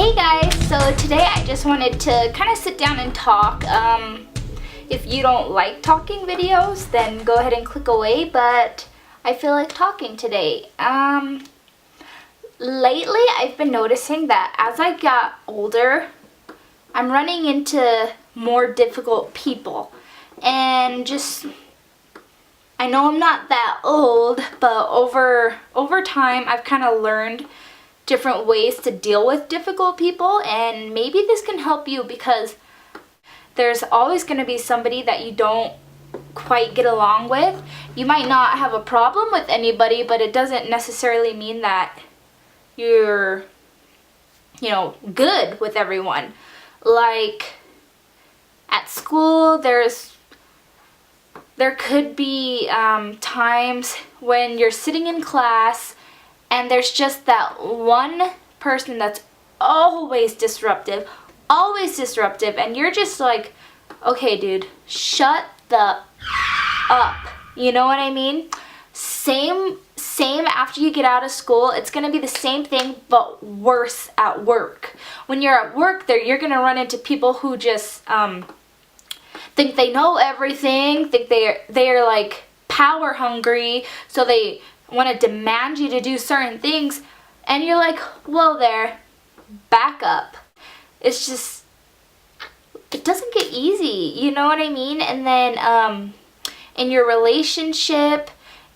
Hey guys, so today I just wanted to kind of sit down and talk. If you don't like talking videos, then go ahead and click away, but I feel like talking today. Lately I've been noticing that as I got older, I'm running into more difficult people. And just, I know I'm not that old, but over time I've kind of learned different ways to deal with difficult people, and maybe this can help you because there's always going to be somebody that you don't quite get along with. You might not have a problem with anybody, but it doesn't necessarily mean that you're, good with everyone. Like at school, there could be times when you're sitting in class and there's just that one person that's always disruptive, and you're just like, okay, dude, shut the up. You know what I mean? Same after you get out of school, it's gonna be the same thing, but worse at work. When you're at work, you're gonna run into people who just think they know everything, think they're like power hungry, so they want to demand you to do certain things, and you're like, well, back up. It's just, it doesn't get easy, you know what I mean? And then in your relationship,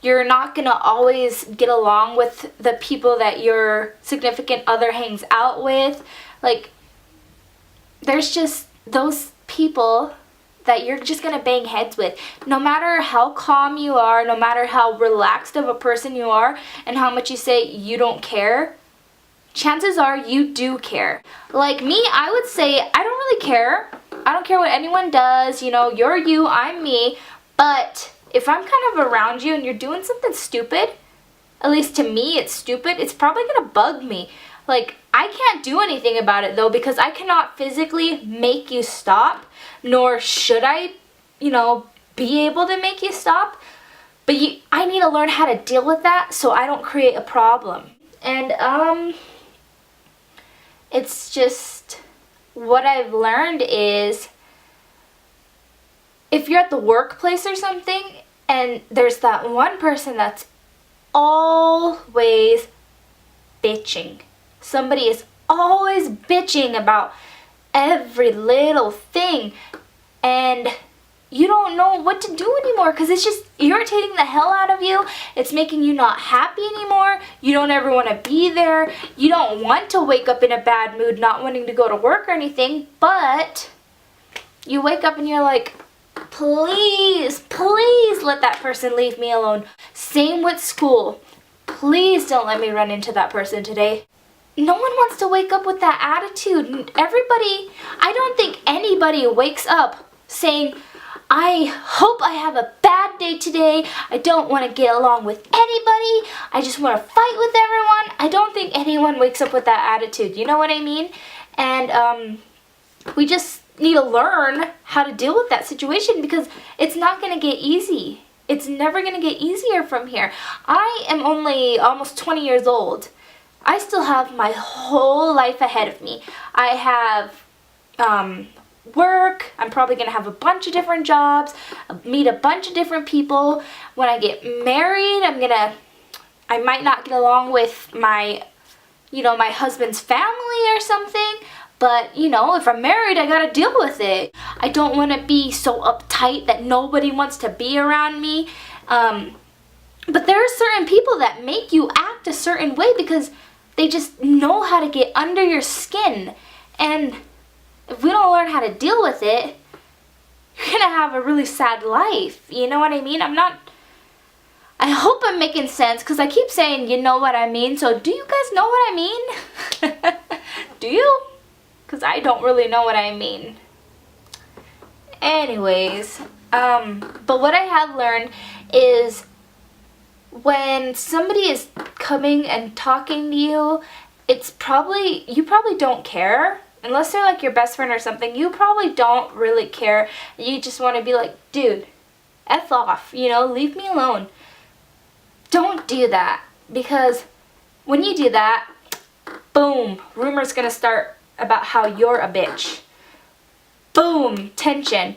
you're not gonna always get along with the people that your significant other hangs out with. Like, there's just those people that you're just gonna bang heads with. No matter how calm you are, no matter how relaxed of a person you are, and how much you say you don't care, chances are you do care. Like me, I would say I don't really care. I don't care what anyone does. You're you, I'm me. But if I'm kind of around you and you're doing something stupid, at least to me it's stupid, it's probably gonna bug me. Like, I can't do anything about it though, because I cannot physically make you stop, nor should I, be able to make you stop. But I need to learn how to deal with that so I don't create a problem. And it's just, what I've learned is, if you're at the workplace or something, and there's that one person that's always bitching. Somebody is always bitching about every little thing, and you don't know what to do anymore because it's just irritating the hell out of you. It's making you not happy anymore. You don't ever want to be there. You don't want to wake up in a bad mood, not wanting to go to work or anything, but you wake up and you're like, please let that person leave me alone. Same with school. Please don't let me run into that person today. No one wants to wake up with that attitude. I don't think anybody wakes up saying, I hope I have a bad day today. I don't want to get along with anybody. I just want to fight with everyone. I don't think anyone wakes up with that attitude. You know what I mean? And we just need to learn how to deal with that situation, because it's not going to get easy. It's never going to get easier from here. I am only almost 20 years old. I still have my whole life ahead of me. I have work. I'm probably going to have a bunch of different jobs, meet a bunch of different people. When I get married, I might not get along with my husband's family or something. But, if I'm married, I gotta deal with it. I don't want to be so uptight that nobody wants to be around me. But there are certain people that make you act a certain way because they just know how to get under your skin. And if we don't learn how to deal with it, you're gonna have a really sad life. You know what I mean? I hope I'm making sense, because I keep saying, you know what I mean. So do you guys know what I mean? Do you? Because I don't really know what I mean. Anyways, but what I have learned is, when somebody is coming and talking to you, you probably don't care. Unless they're like your best friend or something, you probably don't really care. You just want to be like, dude, F off, leave me alone. Don't do that, because when you do that, boom, rumors gonna start about how you're a bitch. Boom, tension.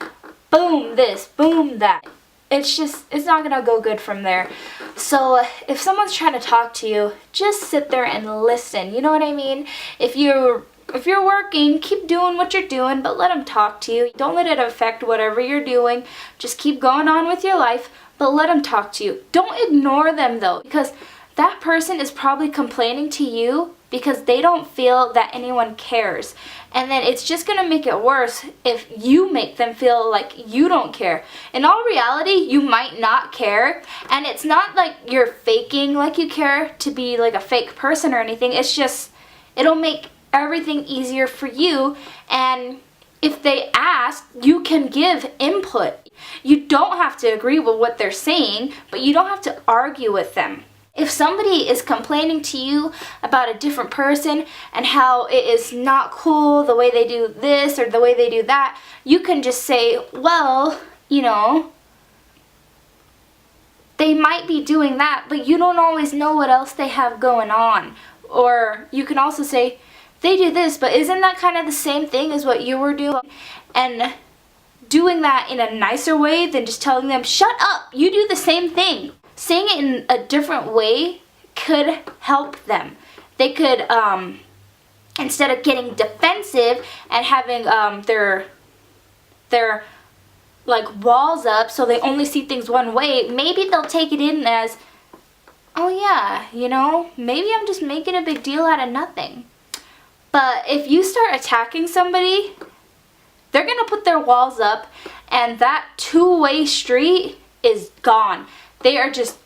Boom, this, boom, that. It's not gonna go good from there. So if someone's trying to talk to you, just sit there and listen. You know what I mean? If you're working, keep doing what you're doing, but let them talk to you. Don't let it affect whatever you're doing. Just keep going on with your life, but let them talk to you. Don't ignore them though, because that person is probably complaining to you because they don't feel that anyone cares. And then it's just gonna make it worse if you make them feel like you don't care. In all reality, you might not care, and it's not like you're faking like you care to be like a fake person or anything. It's just, it'll make everything easier for you, and if they ask, you can give input. You don't have to agree with what they're saying, but you don't have to argue with them. If somebody is complaining to you about a different person and how it is not cool the way they do this or the way they do that, you can just say, well, you know, they might be doing that, but you don't always know what else they have going on. Or you can also say, they do this, but isn't that kind of the same thing as what you were doing? And doing that in a nicer way than just telling them, shut up, you do the same thing. Saying it in a different way could help them. They could, instead of getting defensive and having their like walls up so they only see things one way, maybe they'll take it in as, oh yeah, you know, maybe I'm just making a big deal out of nothing. But if you start attacking somebody, they're gonna put their walls up, and that two-way street is gone. They are just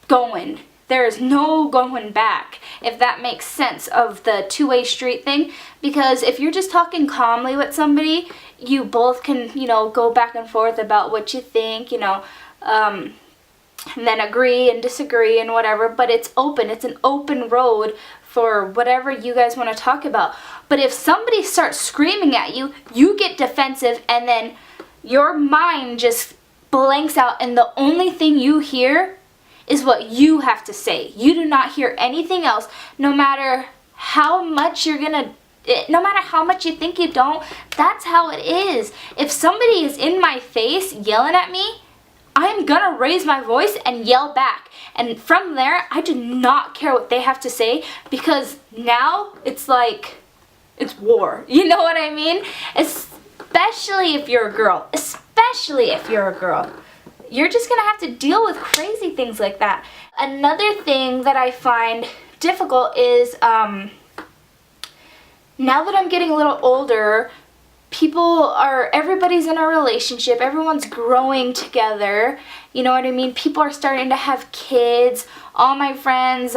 going. There is no going back, if that makes sense, of the two-way street thing. Because if you're just talking calmly with somebody, you both can, you know, go back and forth about what you think, you know, and then agree and disagree and whatever. But it's open. It's an open road for whatever you guys want to talk about. But if somebody starts screaming at you, you get defensive, and then your mind just blanks out, and the only thing you hear is what you have to say. You do not hear anything else, no matter how much you're gonna, no matter how much you think you don't. That's how it is. If somebody is in my face yelling at me, I'm gonna raise my voice and yell back. And from there, I do not care what they have to say, because now it's like, it's war. You know what I mean? Especially if you're a girl. Especially if you're a girl. You're just gonna have to deal with crazy things like that. Another thing that I find difficult is, now that I'm getting a little older, everybody's in a relationship, everyone's growing together, you know what I mean? People are starting to have kids. All my friends,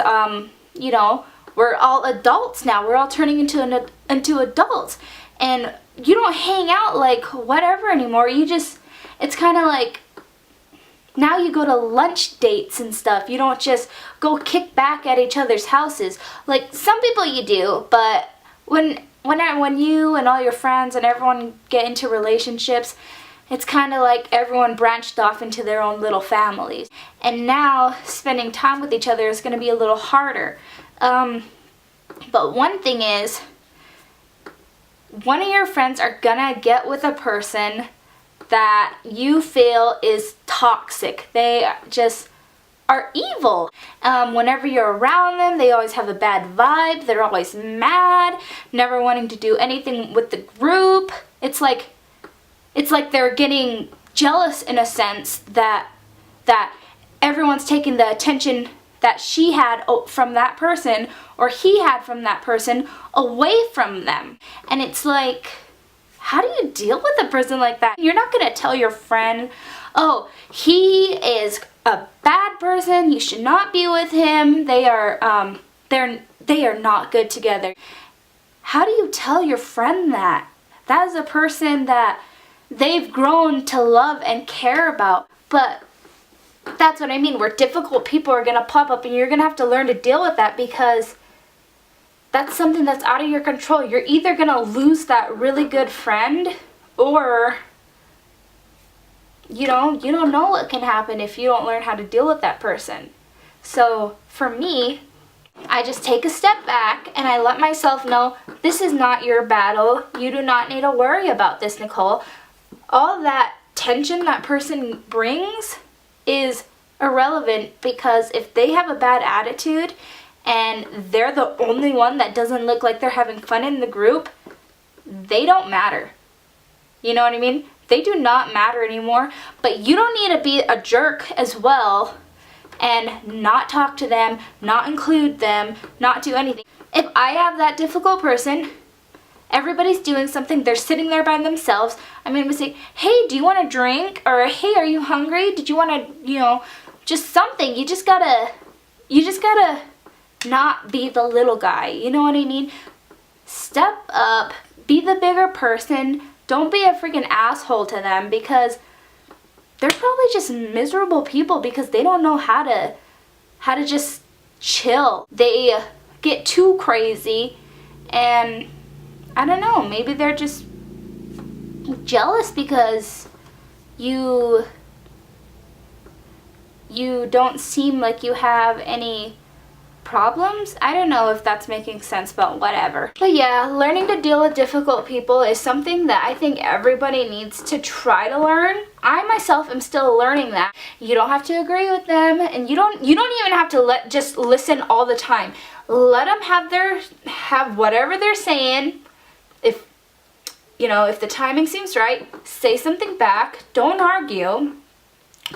you know, we're all adults now. We're all turning into adults. And you don't hang out like whatever anymore. It's kind of like, now you go to lunch dates and stuff. You don't just go kick back at each other's houses. Like, some people you do, but when you and all your friends and everyone get into relationships, it's kind of like everyone branched off into their own little families. And now spending time with each other is going to be a little harder. But one thing is, one of your friends are going to get with a person that you feel is toxic. They just are evil. Whenever you're around them, they always have a bad vibe. They're always mad, never wanting to do anything with the group. It's like they're getting jealous in a sense that everyone's taking the attention that she had from that person, or he had from that person, away from them. And it's like, how do you deal with a person like that? You're not gonna tell your friend, oh, he is a bad person, you should not be with him, they are not good together. How do you tell your friend that? That is a person that they've grown to love and care about. But that's what I mean, where difficult people are gonna pop up, and you're gonna have to learn to deal with that, because that's something that's out of your control. You're either gonna lose that really good friend, or you don't know what can happen if you don't learn how to deal with that person. So for me, I just take a step back and I let myself know this is not your battle. You do not need to worry about this, Nicole. All that tension that person brings is irrelevant, because if they have a bad attitude and they're the only one that doesn't look like they're having fun in the group, they don't matter. You know what I mean? They do not matter anymore. But you don't need to be a jerk as well and not talk to them, not include them, not do anything. If I have that difficult person, everybody's doing something, they're sitting there by themselves, I'm going to say, hey, do you want a drink? Or, hey, are you hungry? Did you want to, just something. You just gotta not be the little guy. You know what I mean? Step up, be the bigger person. Don't be a freaking asshole to them, because they're probably just miserable people because they don't know how to just chill. They get too crazy, and I don't know, maybe they're just jealous because you don't seem like you have any problems. I don't know if that's making sense, but whatever. But yeah, learning to deal with difficult people is something that I think everybody needs to try to learn. I myself am still learning that. You don't have to agree with them, and you don't even have to just listen all the time. Let them have whatever they're saying. If the timing seems right, say something back. Don't argue,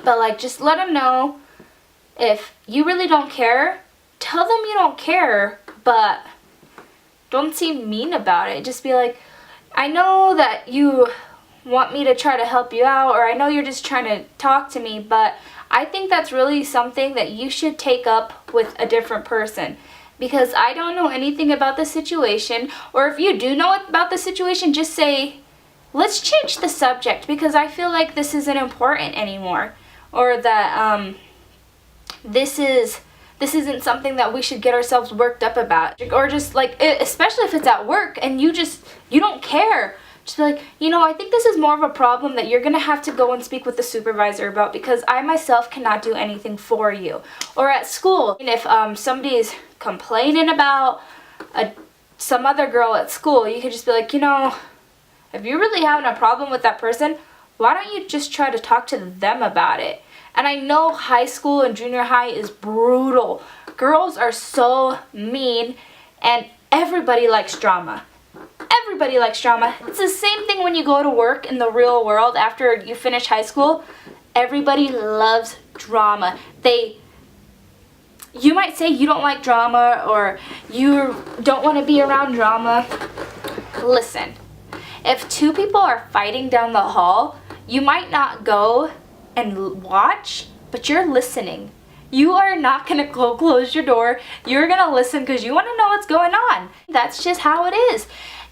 but just let them know. If you really don't care, tell them you don't care, but don't seem mean about it. Just be like, I know that you want me to try to help you out, or I know you're just trying to talk to me, but I think that's really something that you should take up with a different person, because I don't know anything about the situation. Or if you do know about the situation, just say, let's change the subject, because I feel like this isn't important anymore, or that this isn't something that we should get ourselves worked up about. Or just especially if it's at work and you don't care. Just be like, I think this is more of a problem that you're going to have to go and speak with the supervisor about, because I myself cannot do anything for you. Or at school, and if somebody's complaining about some other girl at school, you could just be like, if you're really having a problem with that person, why don't you just try to talk to them about it? And I know high school and junior high is brutal. Girls are so mean, and everybody likes drama. Everybody likes drama. It's the same thing when you go to work in the real world after you finish high school. Everybody loves drama. You might say you don't like drama, or you don't want to be around drama. Listen, if two people are fighting down the hall, you might not go and watch, but you're listening. You are not going to go close your door. You're going to listen because you want to know what's going on. That's just how it is.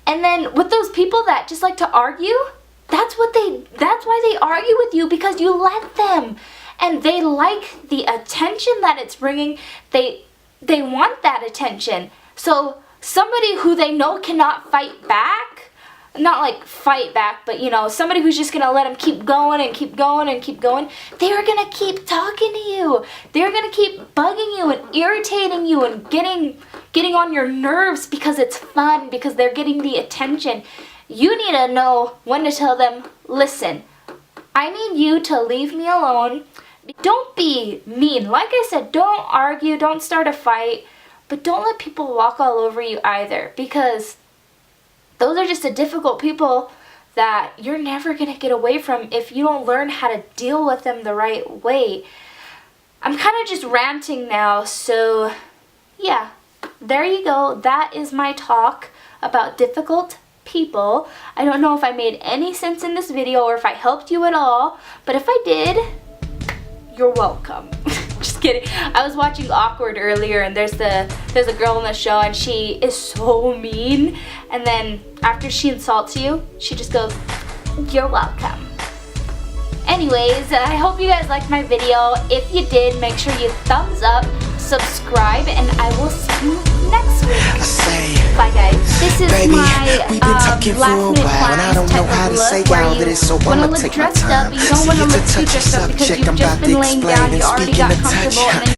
And then with those people that just like to argue, that's why they argue with you, because you let them. And they like the attention that it's bringing. They want that attention. So somebody who they know cannot fight back, not fight back, but somebody who's just gonna let them keep going and keep going and keep going, they're gonna keep talking to you. They're gonna keep bugging you and irritating you and getting on your nerves because it's fun, because they're getting the attention. You need to know when to tell them, listen, I need you to leave me alone. Don't be mean. Like I said, don't argue, don't start a fight, but don't let people walk all over you either, because those are just the difficult people that you're never going to get away from if you don't learn how to deal with them the right way. I'm kind of just ranting now, so yeah, there you go. That is my talk about difficult people. I don't know if I made any sense in this video or if I helped you at all, but if I did, you're welcome. Just kidding. I was watching Awkward earlier, and there's a girl in the show, and she is so mean, and then after she insults you, she just goes, you're welcome. Anyways, I hope you guys liked my video. If you did, make sure you thumbs up, subscribe, and I will see you next week. Bye guys. This is Baby, my we've been talking for a while, and I don't know how to say all of this, so I'ma take my time. You don't want to look too dressed up because you've just been laying down, you already got comfortable, and then